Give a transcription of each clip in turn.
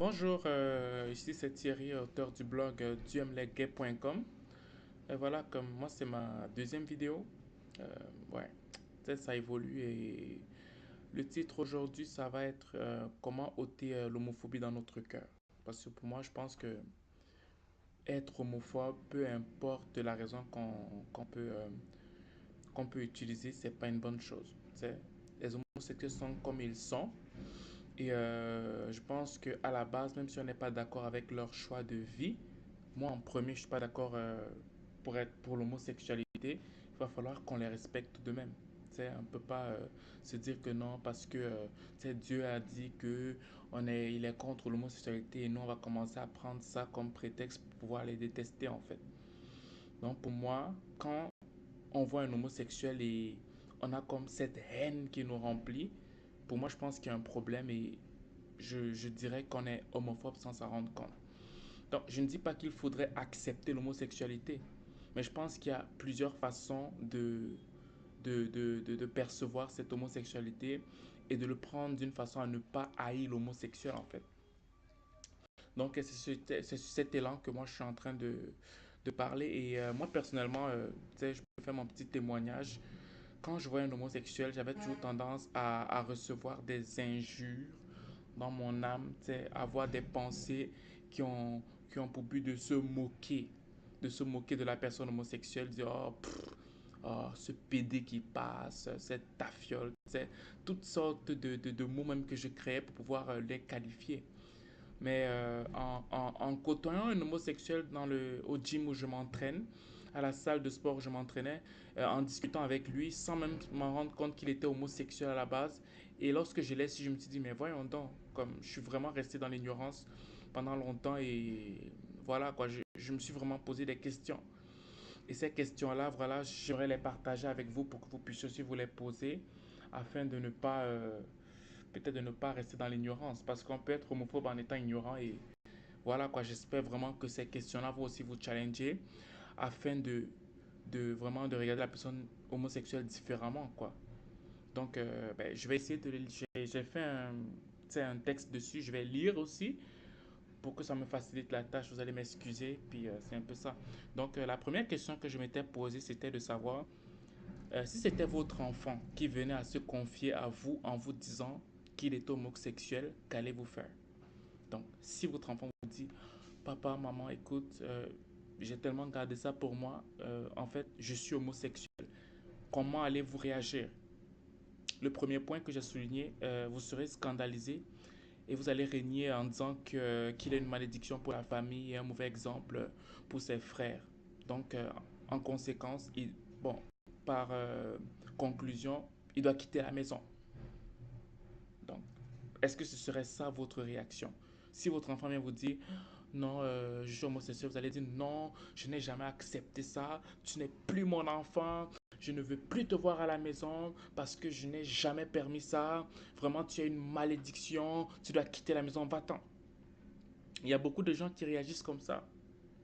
Bonjour, ici c'est Thierry, auteur du blog duemlegay.com. Et voilà, comme moi c'est ma deuxième vidéo. Euh, ouais, tu sais, ça évolue et le titre aujourd'hui ça va être comment ôter l'homophobie dans notre cœur. Parce que pour moi je pense que être homophobe, peu importe la raison qu'on peut utiliser, c'est pas une bonne chose. Tu sais, les homosexuels sont comme ils sont. Et je pense qu'à la base, même si on n'est pas d'accord avec leur choix de vie, moi en premier, je ne suis pas d'accord pour être pour l'homosexualité. Il va falloir qu'on les respecte tout de même. Tu sais, on ne peut pas se dire que non parce que tu sais, Dieu a dit que il est contre l'homosexualité et nous on va commencer à prendre ça comme prétexte pour pouvoir les détester en fait. Donc pour moi, quand on voit un homosexuel et on a comme cette haine qui nous remplit, pour moi je pense qu'il y a un problème et je dirais qu'on est homophobe sans s'en rendre compte. Donc, je ne dis pas qu'il faudrait accepter l'homosexualité, mais je pense qu'il y a plusieurs façons de percevoir cette homosexualité et de le prendre d'une façon à ne pas haïr l'homosexuel en fait. Donc, c'est sur cet élan que moi je suis en train de parler. Et moi personnellement, tu sais, je peux faire mon petit témoignage. Quand je voyais un homosexuel, j'avais toujours tendance à recevoir des injures dans mon âme, tu sais, avoir des pensées qui ont, qui ont pour but de se moquer de la personne homosexuelle, dire oh, oh, ce PD qui passe, cette tafiole, tu sais, toutes sortes de mots même que je créais pour pouvoir les qualifier. Mais en côtoyant un homosexuel au gym où je m'entraîne, à la salle de sport où je m'entraînais, en discutant avec lui, sans même m'en rendre compte qu'il était homosexuel à la base. Et lorsque je l'ai su, je me suis dit, mais voyons donc, comme je suis vraiment resté dans l'ignorance pendant longtemps et voilà quoi, je me suis vraiment posé des questions. Et ces questions-là, voilà, j'aimerais les partager avec vous pour que vous puissiez aussi vous les poser afin de ne pas peut-être de ne pas rester dans l'ignorance parce qu'on peut être homophobe en étant ignorant et voilà quoi, j'espère vraiment que ces questions-là vont aussi vous challenger afin de vraiment de regarder la personne homosexuelle différemment quoi. Donc ben, je vais essayer j'ai fait un texte dessus, je vais lire aussi pour que ça me facilite la tâche, vous allez m'excuser, puis c'est un peu ça. Donc la première question que je m'étais posée, c'était de savoir si c'était votre enfant qui venait à se confier à vous en vous disant qu'il est homosexuel, qu'allez-vous faire? Donc, si votre enfant vous dit, papa, maman, écoute, j'ai tellement gardé ça pour moi, en fait, je suis homosexuel, comment allez-vous réagir? Le premier point que j'ai souligné, vous serez scandalisé et vous allez régner en disant qu'il est une malédiction pour la famille et un mauvais exemple pour ses frères. Donc, en conséquence, bon, par conclusion, il doit quitter la maison. Donc, est-ce que ce serait ça votre réaction? Si votre enfant vient vous dire, non, je suis homosexuel, vous allez dire, non, je n'ai jamais accepté ça, tu n'es plus mon enfant, je ne veux plus te voir à la maison parce que je n'ai jamais permis ça, vraiment tu as une malédiction, tu dois quitter la maison, va-t'en. Il y a beaucoup de gens qui réagissent comme ça.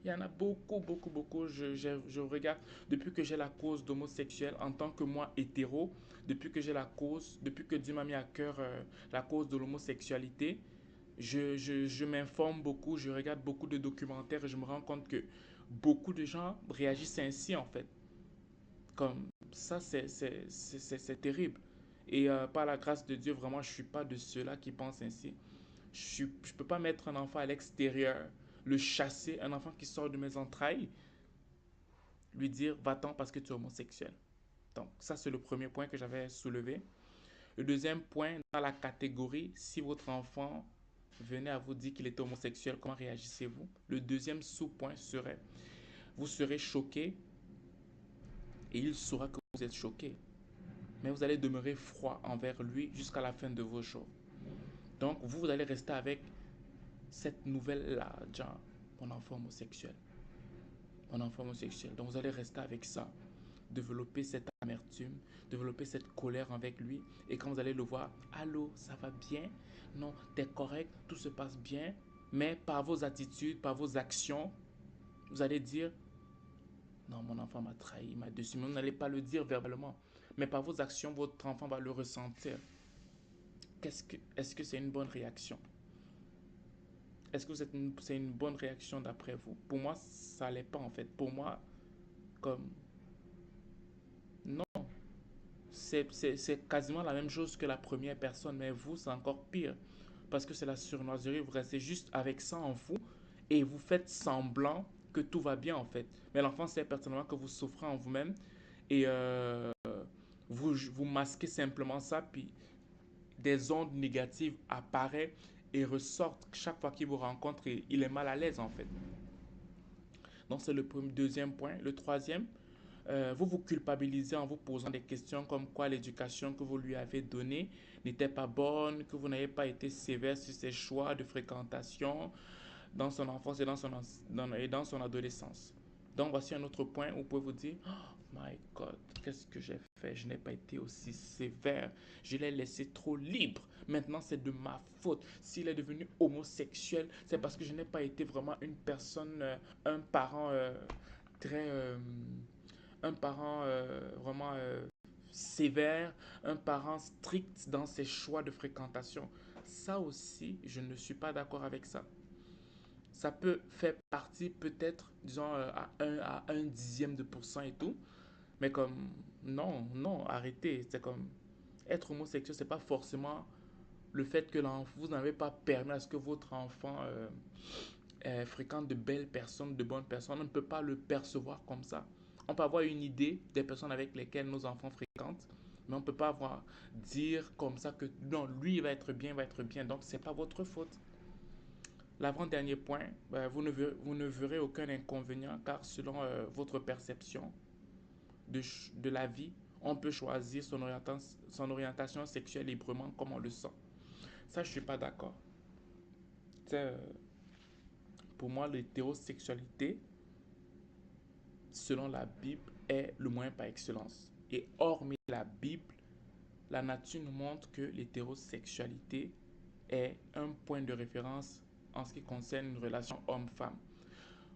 Il y en a beaucoup, beaucoup, beaucoup. Je regarde, depuis que j'ai la cause d'homosexuel en tant que moi hétéro, depuis que j'ai la cause, depuis que Dieu m'a mis à cœur la cause de l'homosexualité, je m'informe beaucoup, je regarde beaucoup de documentaires et je me rends compte que beaucoup de gens réagissent ainsi en fait. Comme ça, c'est terrible. Et par la grâce de Dieu, vraiment, je ne suis pas de ceux-là qui pensent ainsi. Je ne peux pas mettre un enfant à l'extérieur, le chasser, un enfant qui sort de mes entrailles, lui dire va-t'en parce que tu es homosexuel. Donc, ça, c'est le premier point que j'avais soulevé. Le deuxième point, dans la catégorie, si votre enfant venait à vous dire qu'il était homosexuel, comment réagissez-vous? Le deuxième sous-point serait, vous serez choqué et il saura que vous êtes choqué. Mais vous allez demeurer froid envers lui jusqu'à la fin de vos jours. Donc, vous allez rester avec cette nouvelle-là, genre, mon enfant homosexuel. Mon enfant homosexuel. Donc, vous allez rester avec ça. Développer cette amertume, développer cette colère avec lui. Et quand vous allez le voir, allô, ça va bien? Non, t'es correct, tout se passe bien. Mais par vos attitudes, par vos actions, vous allez dire, non, mon enfant m'a trahi, m'a déçu. Mais vous n'allez pas le dire verbalement. Mais par vos actions, votre enfant va le ressentir. Est-ce que c'est une bonne réaction? Est-ce que c'est une bonne réaction d'après vous? Pour moi, ça l'est pas en fait. Pour moi, comme non, c'est quasiment la même chose que la première personne, mais vous, c'est encore pire. Parce que c'est la surnoiserie, vous restez juste avec ça en vous et vous faites semblant que tout va bien en fait. Mais l'enfant sait personnellement que vous souffrez en vous-même et vous masquez simplement ça, puis des ondes négatives apparaissent et ressortent chaque fois qu'il vous rencontre et il est mal à l'aise en fait. Donc c'est le deuxième point. Le troisième, vous vous culpabilisez en vous posant des questions comme quoi l'éducation que vous lui avez donnée n'était pas bonne, que vous n'avez pas été sévère sur ses choix de fréquentation dans son enfance et dans son adolescence. Donc voici un autre point où vous pouvez vous dire, oh my God, qu'est-ce que j'ai fait? Je n'ai pas été aussi sévère. Je l'ai laissé trop libre. Maintenant, c'est de ma faute. S'il est devenu homosexuel, c'est parce que je n'ai pas été vraiment une personne, un parent très... un parent vraiment sévère, un parent strict dans ses choix de fréquentation. Ça aussi, je ne suis pas d'accord avec ça. Ça peut faire partie peut-être, disons, à un dixième de pourcent et tout, mais comme, non, non, arrêtez. C'est comme, être homosexuel, c'est pas forcément le fait que vous n'avez pas permis à ce que votre enfant fréquente de belles personnes, de bonnes personnes. On ne peut pas le percevoir comme ça. On peut avoir une idée des personnes avec lesquelles nos enfants fréquentent, mais on ne peut pas dire comme ça que non, lui il va être bien, il va être bien. Donc, ce n'est pas votre faute. L'avant-dernier point, vous ne verrez aucun inconvénient car selon votre perception de la vie, on peut choisir son orientation sexuelle librement comme on le sent. Ça, je ne suis pas d'accord. Euh, pour moi, l'hétérosexualité, selon la Bible, est le moyen par excellence. Et hormis la Bible, la nature nous montre que l'hétérosexualité est un point de référence en ce qui concerne une relation homme-femme.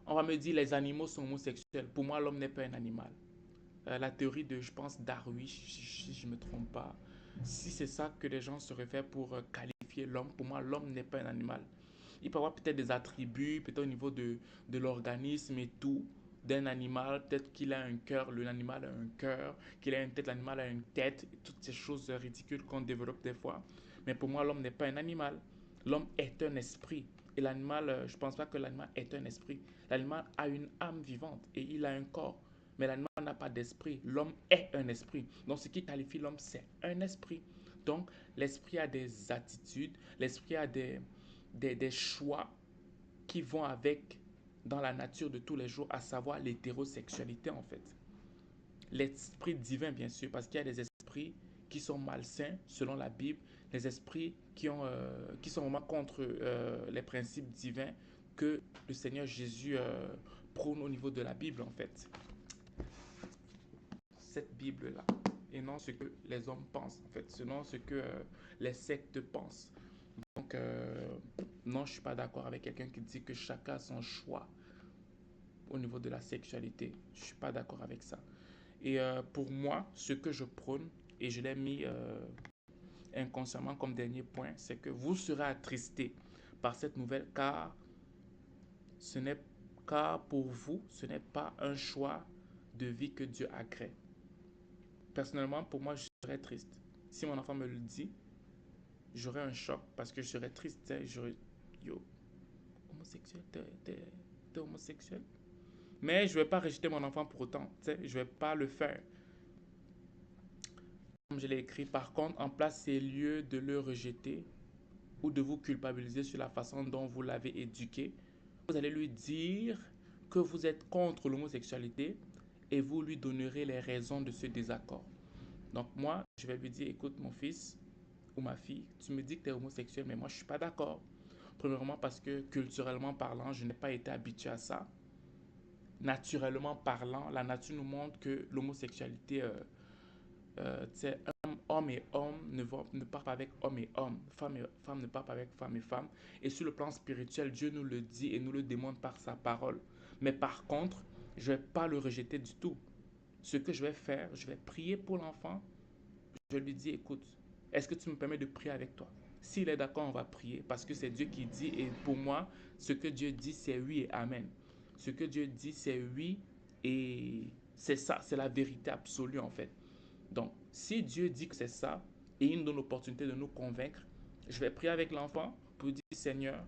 On va me dire les animaux sont homosexuels. Pour moi, l'homme n'est pas un animal. La théorie de, je pense, Darwin, si je ne me trompe pas, si c'est ça que les gens se réfèrent pour qualifier l'homme, pour moi, l'homme n'est pas un animal. Il peut avoir peut-être des attributs, peut-être au niveau de l'organisme et tout, d'un animal. Peut-être qu'il a un cœur, l'animal a un cœur, qu'il a une tête, l'animal a une tête, toutes ces choses ridicules qu'on développe des fois. Mais pour moi, l'homme n'est pas un animal. L'homme est un esprit. Et l'animal, je ne pense pas que l'animal est un esprit. L'animal a une âme vivante et il a un corps. Mais l'animal n'a pas d'esprit. L'homme est un esprit. Donc, ce qui qualifie l'homme, c'est un esprit. Donc, l'esprit a des attitudes, l'esprit a des choix qui vont avec dans la nature de tous les jours, à savoir l'hétérosexualité en fait. L'esprit divin, bien sûr, parce qu'il y a des esprits qui sont malsains selon la Bible, des esprits qui sont vraiment contre les principes divins que le Seigneur Jésus prône au niveau de la Bible en fait. Cette Bible-là, et non ce que les hommes pensent en fait, selon ce que les sectes pensent. Donc, non, je ne suis pas d'accord avec quelqu'un qui dit que chacun a son choix au niveau de la sexualité. Je ne suis pas d'accord avec ça. Et pour moi, ce que je prône, et je l'ai mis inconsciemment comme dernier point, c'est que vous serez attristé par cette nouvelle car ce n'est car pour vous, ce n'est pas un choix de vie que Dieu a créé. Personnellement, pour moi, je serais triste. Si mon enfant me le dit, j'aurais un choc parce que je serais triste. J'aurais, yo, homosexuel, t'es homosexuel. Mais je ne vais pas rejeter mon enfant pour autant. Je ne vais pas le faire. Comme je l'ai écrit, par contre, en place ces lieux de le rejeter ou de vous culpabiliser sur la façon dont vous l'avez éduqué. Vous allez lui dire que vous êtes contre l'homosexualité et vous lui donnerez les raisons de ce désaccord. Donc moi, je vais lui dire, écoute mon fils ou ma fille, tu me dis que tu es homosexuel, mais moi je ne suis pas d'accord. Premièrement parce que culturellement parlant, je n'ai pas été habitué à ça. Naturellement parlant, la nature nous montre que l'homosexualité, homme et homme ne partent pas avec homme et homme, femme et femme ne partent pas avec femme et femme. Et sur le plan spirituel, Dieu nous le dit et nous le démontre par sa parole. Mais par contre, je ne vais pas le rejeter du tout. Ce que je vais faire, je vais prier pour l'enfant. Je lui dis, écoute, est-ce que tu me permets de prier avec toi? S'il est d'accord, on va prier parce que c'est Dieu qui dit. Et pour moi, ce que Dieu dit, c'est oui et amen. Ce que Dieu dit, c'est oui et c'est ça, c'est la vérité absolue en fait. Donc, si Dieu dit que c'est ça et il nous donne l'opportunité de nous convaincre, je vais prier avec l'enfant pour dire, Seigneur,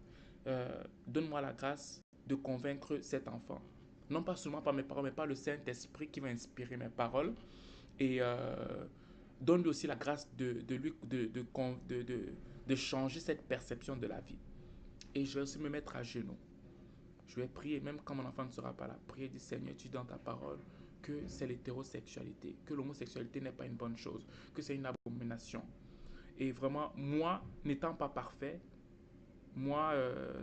donne-moi la grâce de convaincre cet enfant. Non pas seulement par mes paroles, mais par le Saint-Esprit qui va inspirer mes paroles. Et donne-lui aussi la grâce de changer cette perception de la vie. Et je vais aussi me mettre à genoux. Je vais prier, même quand mon enfant ne sera pas là. Prier, dire Seigneur, tu dis dans ta parole que c'est l'hétérosexualité, que l'homosexualité n'est pas une bonne chose, que c'est une abomination. Et vraiment, moi, n'étant pas parfait, moi,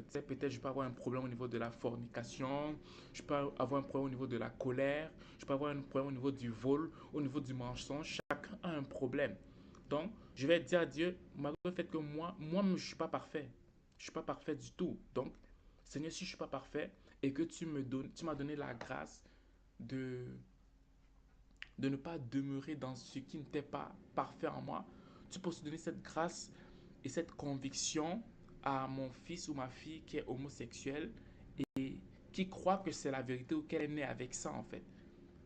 tu sais, peut-être je peux avoir un problème au niveau de la fornication, je peux avoir un problème au niveau de la colère, je peux avoir un problème au niveau du vol, au niveau du mensonge. Chacun a un problème. Donc, je vais dire à Dieu, malgré le fait que moi, je ne suis pas parfait. Je ne suis pas parfait du tout. Donc, Seigneur, si je ne suis pas parfait et que tu m'as donné la grâce de, de ne pas demeurer dans ce qui n'était pas parfait en moi, tu peux aussi donner cette grâce et cette conviction à mon fils ou ma fille qui est homosexuel et qui croit que c'est la vérité ou qu'elle est née avec ça en fait.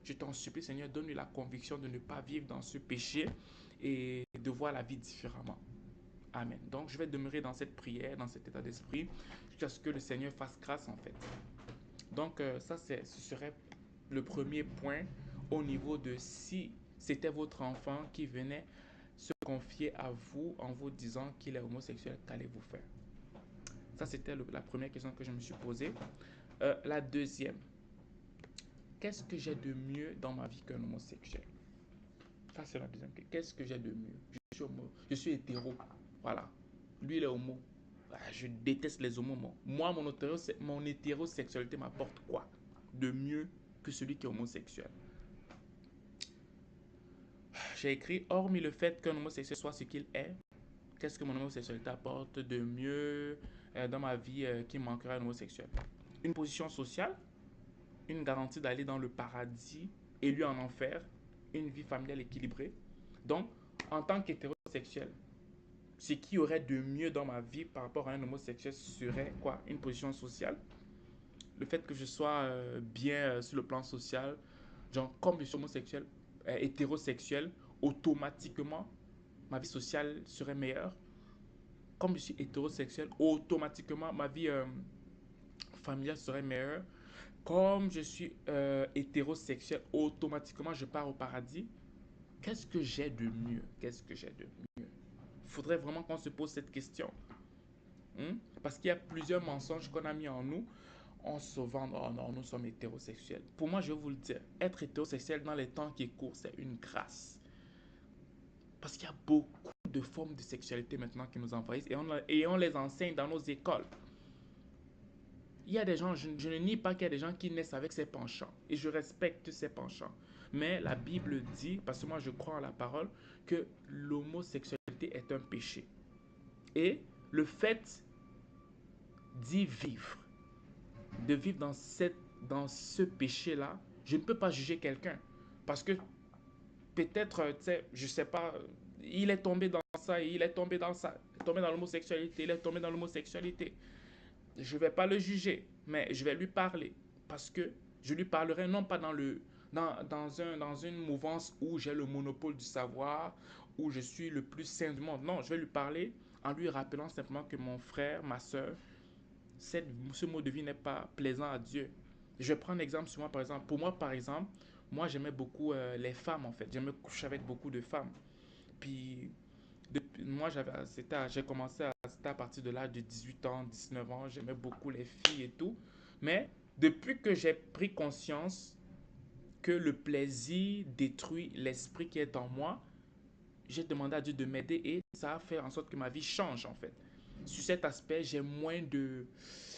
Je t'en supplie Seigneur, donne-lui la conviction de ne pas vivre dans ce péché et de voir la vie différemment. Amen. Donc je vais demeurer dans cette prière, dans cet état d'esprit, jusqu'à ce que le Seigneur fasse grâce en fait. Donc ça, ce serait le premier point au niveau de si c'était votre enfant qui venait se confier à vous en vous disant qu'il est homosexuel, qu'allez-vous faire? Ça, c'était la première question que je me suis posée. La deuxième, qu'est-ce que j'ai de mieux dans ma vie qu'un homosexuel? Ça, c'est la deuxième question. Qu'est-ce que j'ai de mieux? Je suis hétéro. Voilà. Lui, il est homo. Ah, je déteste les homos. Moi, mon hétérosexualité m'apporte quoi de mieux que celui qui est homosexuel? J'ai écrit, hormis le fait qu'un homosexuel soit ce qu'il est, qu'est-ce que mon homosexualité apporte de mieux dans ma vie qui manquerait à un homosexuel? Une position sociale, une garantie d'aller dans le paradis et lui en enfer, une vie familiale équilibrée. Donc, en tant qu'hétérosexuel, ce qui aurait de mieux dans ma vie par rapport à un homosexuel serait quoi? Une position sociale. Le fait que je sois bien sur le plan social, genre comme je suis homosexuel, hétérosexuel, automatiquement, ma vie sociale serait meilleure. Comme je suis hétérosexuel, automatiquement, ma vie familiale serait meilleure. Comme je suis hétérosexuel, automatiquement, je pars au paradis. Qu'est-ce que j'ai de mieux? Qu'est-ce que j'ai de mieux? Il faudrait vraiment qu'on se pose cette question. Parce qu'il y a plusieurs mensonges qu'on a mis en nous en se vendant, oh non, nous sommes hétérosexuels. Pour moi, je vais vous le dire, être hétérosexuel dans les temps qui courent, c'est une grâce. Parce qu'il y a beaucoup de formes de sexualité maintenant qui nous envahissent et on les enseigne dans nos écoles. Il y a des gens, je ne nie pas qu'il y a des gens qui naissent avec ces penchants et je respecte ces penchants. Mais la Bible dit, parce que moi je crois en la parole, que l'homosexualité est un péché. Et le fait d'y vivre, de vivre dans ce péché-là, je ne peux pas juger quelqu'un. Parce que peut-être, tu sais, je sais pas, il est tombé dans ça, il est tombé dans ça, il est tombé dans l'homosexualité, il est tombé dans l'homosexualité. Je ne vais pas le juger, mais je vais lui parler. Parce que je lui parlerai non pas dans une mouvance où j'ai le monopole du savoir, où je suis le plus saint du monde. Non, je vais lui parler en lui rappelant simplement que mon frère, ma soeur, ce mode de vie n'est pas plaisant à Dieu. Je vais prendre un exemple sur moi, par exemple. Pour moi, par exemple, moi, j'aimais beaucoup les femmes, en fait. J'aimais coucher avec beaucoup de femmes. Puis, moi, j'ai commencé c'était à partir de l'âge de 18 ans, 19 ans. J'aimais beaucoup les filles et tout. Mais depuis que j'ai pris conscience que le plaisir détruit l'esprit qui est en moi, j'ai demandé à Dieu de m'aider et ça a fait en sorte que ma vie change, en fait. Sur cet aspect, j'ai moins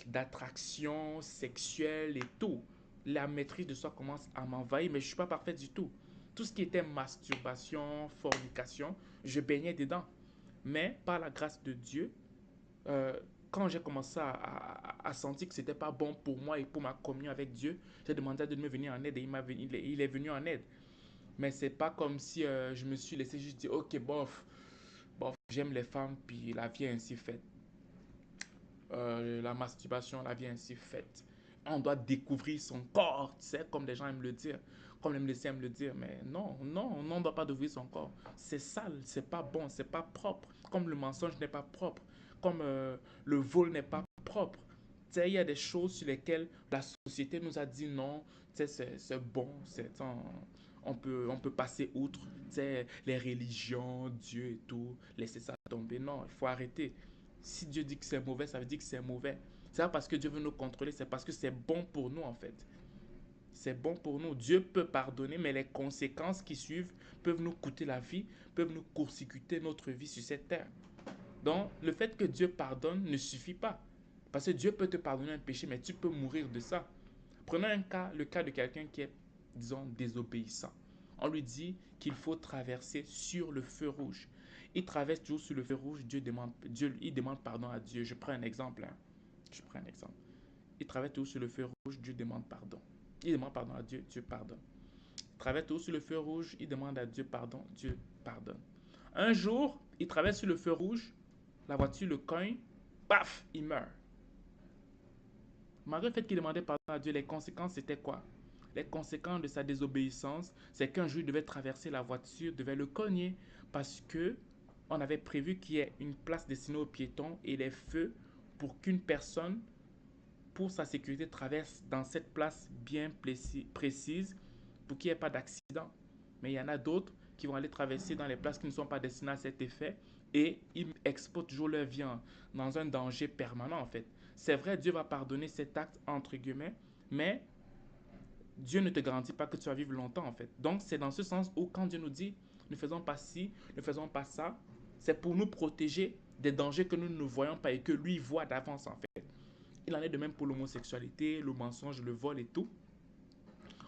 d'attraction sexuelle et tout. La maîtrise de soi commence à m'envahir, mais je ne suis pas parfait du tout. Tout ce qui était masturbation, fornication, je baignais dedans. Mais par la grâce de Dieu, euh, quand j'ai commencé à sentir que ce n'était pas bon pour moi et pour ma communion avec Dieu, j'ai demandé à Dieu de me venir en aide et il est venu en aide. Mais c'est pas comme si je me suis laissé juste dire, ok, bof, bof, j'aime les femmes, puis la vie est ainsi faite. La masturbation, la vie est ainsi faite. On doit découvrir son corps, tu sais, comme les gens aiment le dire, comme les médecins aiment le dire. Mais non, non, on ne doit pas découvrir son corps. C'est sale, c'est pas bon, c'est pas propre. Comme le mensonge n'est pas propre, comme le vol n'est pas propre. Tu sais, il y a des choses sur lesquelles la société nous a dit non, tu sais, c'est bon, on peut passer outre, tu sais, les religions, Dieu et tout, laisser ça tomber. Non, il faut arrêter. Si Dieu dit que c'est mauvais, ça veut dire que c'est mauvais. C'est pas parce que Dieu veut nous contrôler, c'est parce que c'est bon pour nous en fait. C'est bon pour nous. Dieu peut pardonner, mais les conséquences qui suivent peuvent nous coûter la vie, peuvent nous court-circuiter notre vie sur cette terre. Donc, le fait que Dieu pardonne ne suffit pas. Parce que Dieu peut te pardonner un péché, mais tu peux mourir de ça. Prenons le cas de quelqu'un qui est, disons, désobéissant. On lui dit qu'il faut traverser sur le feu rouge. Il traverse toujours sur le feu rouge, il demande pardon à Dieu. Je prends un exemple. Je prends un exemple. Il traverse toujours sur le feu rouge, Dieu demande pardon. Il demande pardon à Dieu, Dieu pardonne. Il traverse toujours sur le feu rouge, il demande à Dieu pardon, Dieu pardonne. Un jour, il traverse sur le feu rouge, la voiture le cogne, paf, il meurt. Malgré le fait qu'il demandait pardon à Dieu, les conséquences c'était quoi? Les conséquences de sa désobéissance, c'est qu'un jour il devait traverser la voiture, devait le cogner parce que on avait prévu qu'il y ait une place destinée aux piétons et les feux pour qu'une personne, pour sa sécurité, traverse dans cette place bien précise pour qu'il n'y ait pas d'accident. Mais il y en a d'autres qui vont aller traverser dans les places qui ne sont pas destinées à cet effet et ils exposent toujours leur vie dans un danger permanent en fait. C'est vrai, Dieu va pardonner cet acte entre guillemets, mais Dieu ne te garantit pas que tu vas vivre longtemps en fait. Donc c'est dans ce sens où quand Dieu nous dit ne faisons pas ci, ne faisons pas ça, c'est pour nous protéger des dangers que nous ne voyons pas et que lui voit d'avance en fait. Il en est de même pour l'homosexualité, le mensonge, le vol et tout.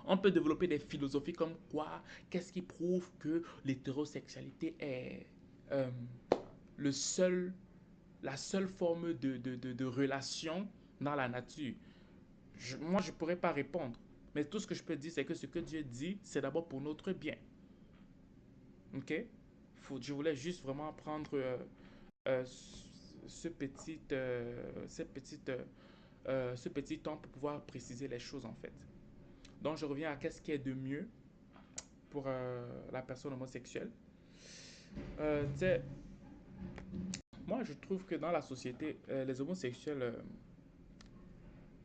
On peut développer des philosophies comme quoi, qu'est-ce qui prouve que l'hétérosexualité est euh, le seul, la seule forme de relation dans la nature. Moi, je ne pourrais pas répondre. Mais tout ce que je peux dire, c'est que ce que Dieu dit, c'est d'abord pour notre bien. Ok? Je voulais juste vraiment prendre euh, ce petit temps pour pouvoir préciser les choses en fait. Donc, je reviens à qu'est-ce qui est de mieux pour la personne homosexuelle. Tu sais, moi, je trouve que dans la société, les homosexuels,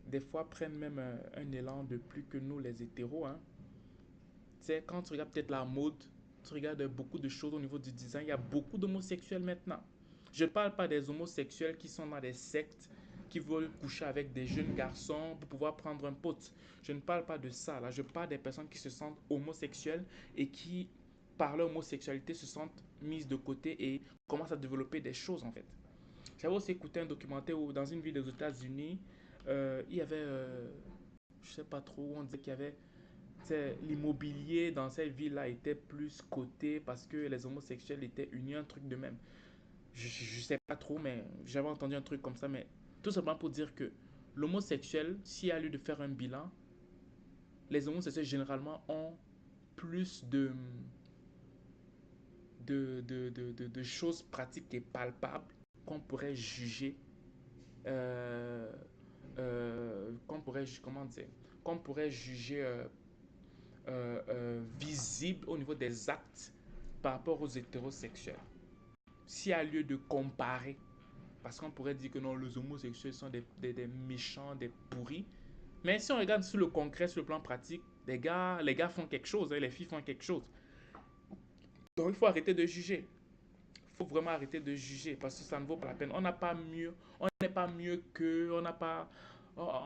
des fois, prennent même un élan de plus que nous, les hétéros. Hein. Tu sais, quand tu regardes peut-être la mode, tu regardes beaucoup de choses au niveau du design, il y a beaucoup d'homosexuels maintenant. Je ne parle pas des homosexuels qui sont dans des sectes, qui veulent coucher avec des jeunes garçons pour pouvoir prendre un pote. Je ne parle pas de ça. Là. Je parle des personnes qui se sentent homosexuelles et qui, par leur homosexualité, se sentent mises de côté et commencent à développer des choses en fait. J'avais aussi écouté un documentaire où, dans une ville des États-Unis, il y avait, je sais pas trop, on disait qu'il y avait l'immobilier dans cette ville-là était plus coté parce que les homosexuels étaient unis, un truc de même. Je sais pas trop, mais j'avais entendu un truc comme ça, mais tout simplement pour dire que l'homosexuel, s'il y a lieu de faire un bilan, les homosexuels généralement ont plus de choses pratiques et palpables qu'on pourrait juger, euh, comment dire, qu'on pourrait juger visible au niveau des actes par rapport aux hétérosexuels. S'il y a lieu de comparer, parce qu'on pourrait dire que non, les homosexuels sont des méchants, des pourris, mais si on regarde sur le concret, sur le plan pratique, les gars font quelque chose, hein, les filles font quelque chose. Donc il faut arrêter de juger. Il faut vraiment arrêter de juger parce que ça ne vaut pas la peine. On n'a pas mieux, on n'est pas mieux qu'eux, on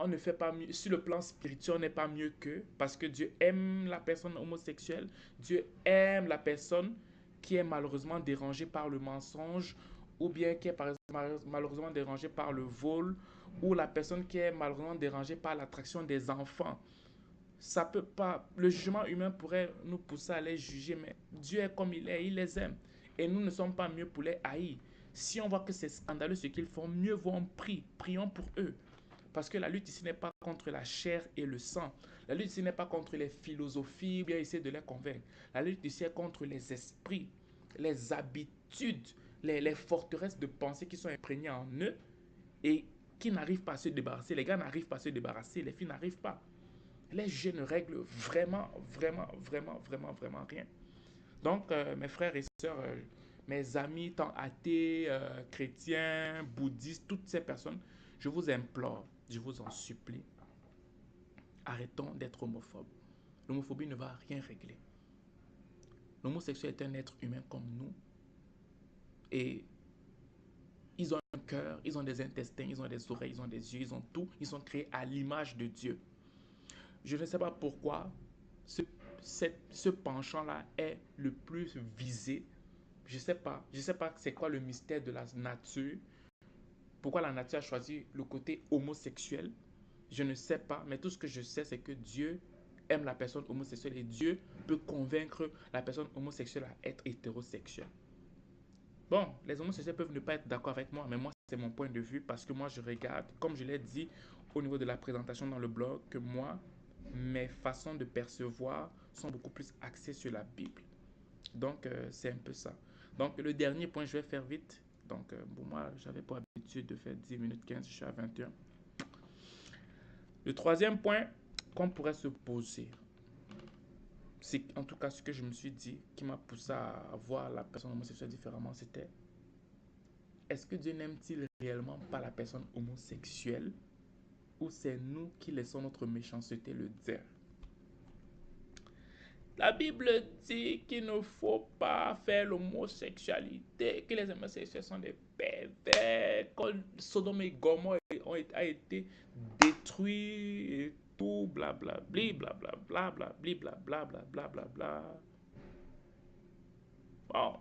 ne fait pas mieux. Sur le plan spirituel, on n'est pas mieux qu'eux parce que Dieu aime la personne homosexuelle. Dieu aime la personne qui est malheureusement dérangée par le mensonge ou bien qui est par exemple malheureusement dérangée par le vol ou la personne qui est malheureusement dérangée par l'attraction des enfants. Ça peut pas, le jugement humain pourrait nous pousser à les juger, mais Dieu est comme il est, il les aime. Et nous ne sommes pas mieux pour les haïr. Si on voit que c'est scandaleux ce qu'ils font, mieux vaut on prie. Prions pour eux. Parce que la lutte ici n'est pas contre la chair et le sang. La lutte ici n'est pas contre les philosophies, ou bien essayer de les convaincre. La lutte ici est contre les esprits, les habitudes, les forteresses de pensée qui sont imprégnées en eux et qui n'arrivent pas à se débarrasser. Les gars n'arrivent pas à se débarrasser, les filles n'arrivent pas. Les jeux ne règlent vraiment rien. Donc, mes frères et sœurs, mes amis, tant athées, chrétiens, bouddhistes, toutes ces personnes, je vous implore, je vous en supplie, arrêtons d'être homophobes. L'homophobie ne va rien régler. L'homosexuel est un être humain comme nous et ils ont un cœur, ils ont des intestins, ils ont des oreilles, ils ont des yeux, ils ont tout. Ils sont créés à l'image de Dieu. Je ne sais pas pourquoi ce, ce penchant-là est le plus visé. Je ne sais pas. Je ne sais pas c'est quoi le mystère de la nature. Pourquoi la nature a choisi le côté homosexuel. Je ne sais pas. Mais tout ce que je sais, c'est que Dieu aime la personne homosexuelle et Dieu peut convaincre la personne homosexuelle à être hétérosexuelle. Bon, les homosexuels peuvent ne pas être d'accord avec moi, mais moi, c'est mon point de vue parce que moi, je regarde, comme je l'ai dit au niveau de la présentation dans le blog, que moi, mes façons de percevoir sont beaucoup plus axées sur la Bible. Donc, c'est un peu ça. Donc, le dernier point, je vais faire vite. Donc, bon, moi, j'avais pour habitude de faire 10 minutes 15, je suis à 21. Le troisième point qu'on pourrait se poser, c'est en tout cas ce que je me suis dit, qui m'a poussé à voir la personne homosexuelle différemment, c'était: est-ce que Dieu n'aime-t-il réellement pas la personne homosexuelle ou c'est nous qui laissons notre méchanceté le dire? La Bible dit qu'il ne faut pas faire l'homosexualité, que les homosexuels sont des pervers, que Sodome et Gomorrhe a été détruit et tout, blablabla, blablabla, blablabla, blablabla. Bon,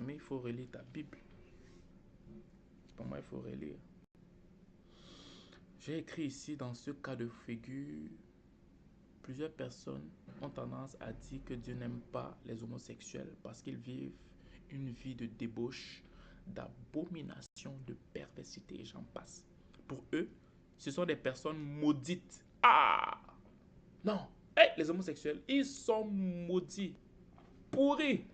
mais il faut relire ta Bible. Pour moi, il faut relire. J'ai écrit ici, dans ce cas de figure, plusieurs personnes ont tendance à dire que Dieu n'aime pas les homosexuels parce qu'ils vivent une vie de débauche, d'abomination, de perversité et j'en passe. Pour eux, ce sont des personnes maudites. Ah! Non! Hey, les homosexuels, ils sont maudits, pourris.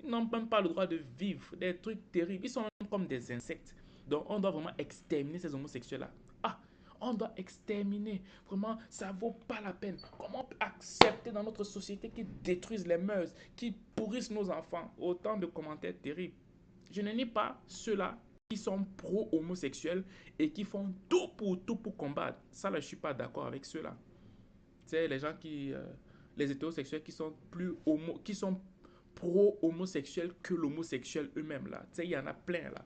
Ils n'ont même pas le droit de vivre des trucs terribles. Ils sont comme des insectes. Donc, on doit vraiment exterminer ces homosexuels-là. Ah, on doit exterminer. Vraiment, ça vaut pas la peine. Comment accepter dans notre société qu'ils détruisent les mœurs, qu'ils pourrissent nos enfants? Autant de commentaires terribles. Je ne nie pas ceux-là qui sont pro-homosexuels et qui font tout pour combattre. Ça, là, je suis pas d'accord avec ceux-là. C'est les gens qui, les hétérosexuels qui sont plus homo, qui sont pro-homosexuels que l'homosexuel eux-mêmes là. Tu sais, il y en a plein là.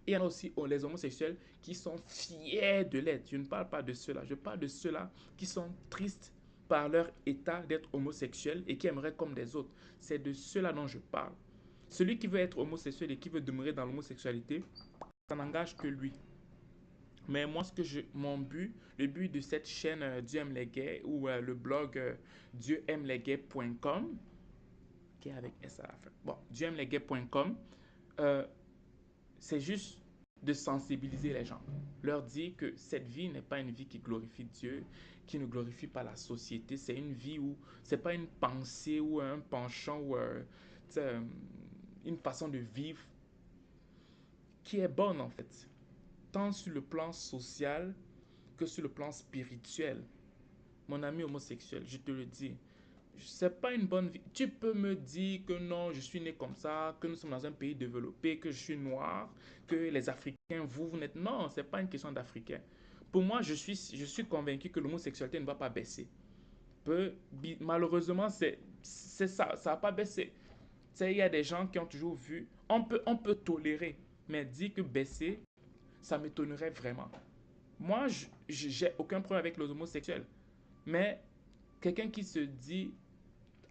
Et il y en a aussi les homosexuels qui sont fiers de l'être. Je ne parle pas de ceux-là. Je parle de ceux-là qui sont tristes par leur état d'être homosexuel et qui aimeraient comme des autres. C'est de ceux-là dont je parle. Celui qui veut être homosexuel et qui veut demeurer dans l'homosexualité, ça n'engage que lui. Mais moi, mon but, le but de cette chaîne Dieu aime les gays ou le blog dieuaimelesgays.com, qui est avec S à la fin. Bon, dieuaimelesgays.com, euh, c'est juste de sensibiliser les gens. Leur dire que cette vie n'est pas une vie qui glorifie Dieu, qui ne glorifie pas la société. C'est une vie où, c'est pas une pensée ou un penchant ou une façon de vivre qui est bonne en fait. Tant sur le plan social que sur le plan spirituel. Mon ami homosexuel, je te le dis, c'est pas une bonne vie. Tu peux me dire que non, je suis né comme ça, que nous sommes dans un pays développé, que je suis noir, que les Africains, vous n'êtes... Non, c'est pas une question d'Africain. Pour moi, je suis convaincu que l'homosexualité ne va pas baisser. Malheureusement, c'est ça, ça va pas baisser. Tu sais, il y a des gens qui ont toujours vu, on peut tolérer, mais dire que baisser, ça m'étonnerait vraiment. Moi, j'ai aucun problème avec les homosexuels. Mais quelqu'un qui se dit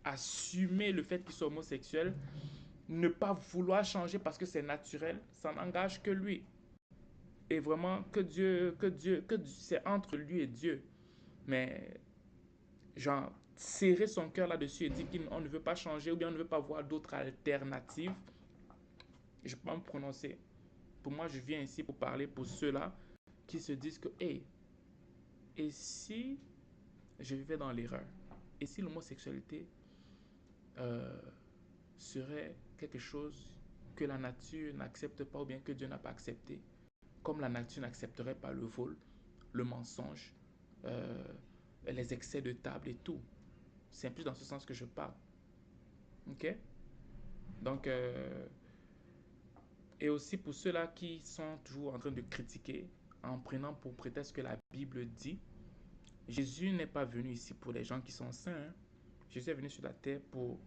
assumer le fait qu'il soit homosexuel, ne pas vouloir changer parce que c'est naturel, ça n'engage que lui. Et vraiment, c'est entre lui et Dieu. Mais, genre, serrer son cœur là-dessus et dire qu'on ne veut pas changer ou bien on ne veut pas voir d'autres alternatives, je ne peux pas me prononcer. Pour moi, je viens ici pour parler pour ceux-là qui se disent que, hey, et si je vivais dans l'erreur? Et si l'homosexualité euh, serait quelque chose que la nature n'accepte pas ou bien que Dieu n'a pas accepté, comme la nature n'accepterait pas le vol, le mensonge, euh, les excès de table et tout. C'est un peu dans ce sens que je parle. Ok? Donc, et aussi pour ceux-là qui sont toujours en train de critiquer en prenant pour prétexte que la Bible dit, Jésus n'est pas venu ici pour les gens qui sont saints, hein. Jésus est venu sur la terre pour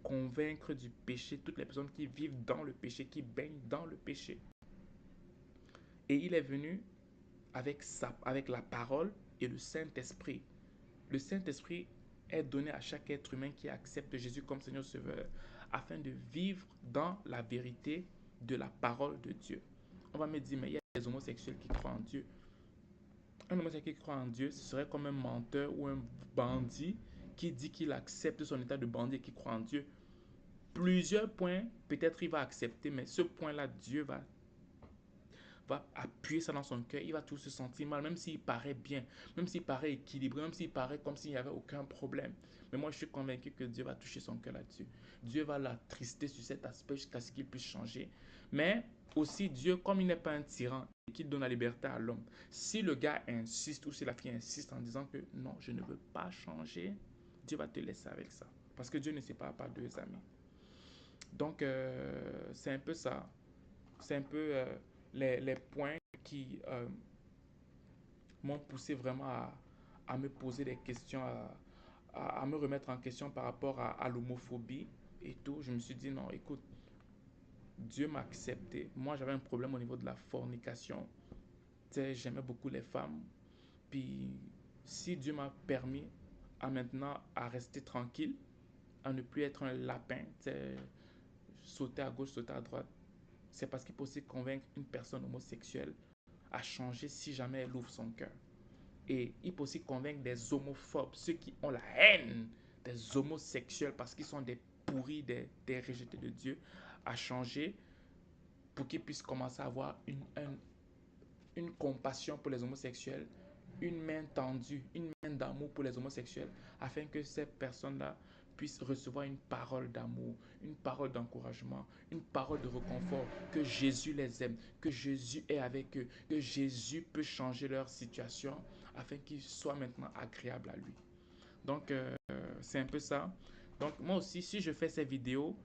convaincre du péché toutes les personnes qui vivent dans le péché, qui baignent dans le péché. Et il est venu avec la parole et le Saint-Esprit. Le Saint-Esprit est donné à chaque être humain qui accepte Jésus comme Seigneur Sauveur afin de vivre dans la vérité de la parole de Dieu. On va me dire, mais il y a des homosexuels qui croient en Dieu. Un homosexuel qui croit en Dieu, ce serait comme un menteur ou un bandit qui dit qu'il accepte son état de bandit et qui croit en Dieu. Plusieurs points, peut-être il va accepter, mais ce point-là, Dieu va appuyer ça dans son cœur. Il va tout se sentir mal, même s'il paraît bien, même s'il paraît équilibré, même s'il paraît comme s'il n'y avait aucun problème. Mais moi, je suis convaincu que Dieu va toucher son cœur là-dessus. Dieu va l'attrister sur cet aspect jusqu'à ce qu'il puisse changer. Mais aussi, Dieu, comme il n'est pas un tyran et qu'il donne la liberté à l'homme, si le gars insiste ou si la fille insiste en disant que non, je ne veux pas changer, Dieu va te laisser avec ça. Parce que Dieu ne sépare pas deux amis. Donc, c'est un peu ça. C'est un peu les points qui m'ont poussé vraiment à me poser des questions, à me remettre en question par rapport à l'homophobie et tout. Je me suis dit, non, écoute, Dieu m'a accepté. Moi, j'avais un problème au niveau de la fornication. Tu sais, j'aimais beaucoup les femmes. Puis, si Dieu m'a permis à maintenant à rester tranquille, à ne plus être un lapin, tu sais, sauter à gauche, sauter à droite, c'est parce qu'il peut aussi convaincre une personne homosexuelle à changer si jamais elle ouvre son cœur. Et il peut aussi convaincre des homophobes, ceux qui ont la haine des homosexuels parce qu'ils sont des pourris, des rejetés de Dieu, à changer pour qu'ils puissent commencer à avoir une compassion pour les homosexuels, une main tendue, une main d'amour pour les homosexuels, afin que ces personnes-là puissent recevoir une parole d'amour, une parole d'encouragement, une parole de réconfort, que Jésus les aime, que Jésus est avec eux, que Jésus peut changer leur situation afin qu'ils soient maintenant agréables à lui. Donc, c'est un peu ça. Donc, moi aussi, si je fais ces vidéos,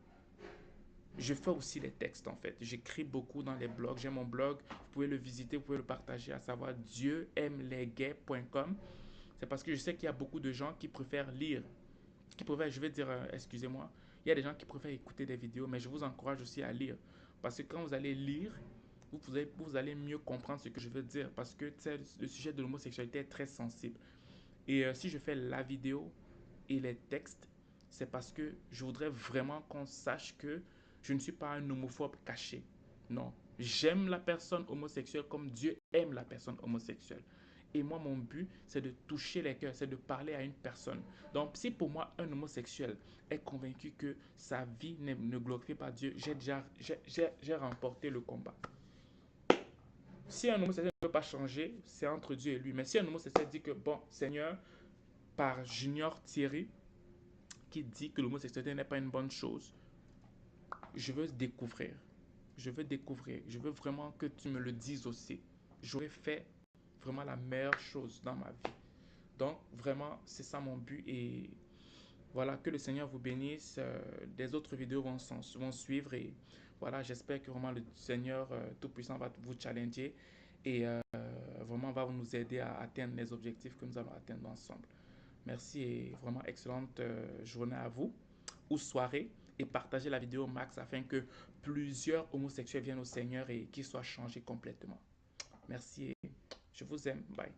je fais aussi des textes en fait. J'écris beaucoup dans les blogs. J'ai mon blog. Vous pouvez le visiter, vous pouvez le partager, à savoir dieuaimelesgays.com. C'est parce que je sais qu'il y a beaucoup de gens qui préfèrent lire. Qui préfèrent, je vais dire, excusez-moi, il y a des gens qui préfèrent écouter des vidéos, mais je vous encourage aussi à lire. Parce que quand vous allez lire, vous allez mieux comprendre ce que je veux dire. Parce que le sujet de l'homosexualité est très sensible. Et si je fais la vidéo et les textes, c'est parce que je voudrais vraiment qu'on sache que je ne suis pas un homophobe caché. Non. J'aime la personne homosexuelle comme Dieu aime la personne homosexuelle. Et moi, mon but, c'est de toucher les cœurs, c'est de parler à une personne. Donc, si pour moi, un homosexuel est convaincu que sa vie ne glorifie pas Dieu, j'ai remporté le combat. Si un homosexuel ne peut pas changer, c'est entre Dieu et lui. Mais si un homosexuel dit que, bon, Seigneur, par Junior Thierry, qui dit que l'homosexualité n'est pas une bonne chose, je veux découvrir. Je veux découvrir. Je veux vraiment que tu me le dises aussi. J'aurais fait vraiment la meilleure chose dans ma vie. Donc, vraiment, c'est ça mon but. Et voilà, que le Seigneur vous bénisse. Des autres vidéos vont suivre. Et voilà, j'espère que vraiment le Seigneur Tout-Puissant va vous challenger. Et vraiment va nous aider à atteindre les objectifs que nous allons atteindre ensemble. Merci et vraiment excellente journée à vous ou soirée et partagez la vidéo au max afin que plusieurs homosexuels viennent au Seigneur et qu'ils soient changés complètement. Merci et je vous aime. Bye.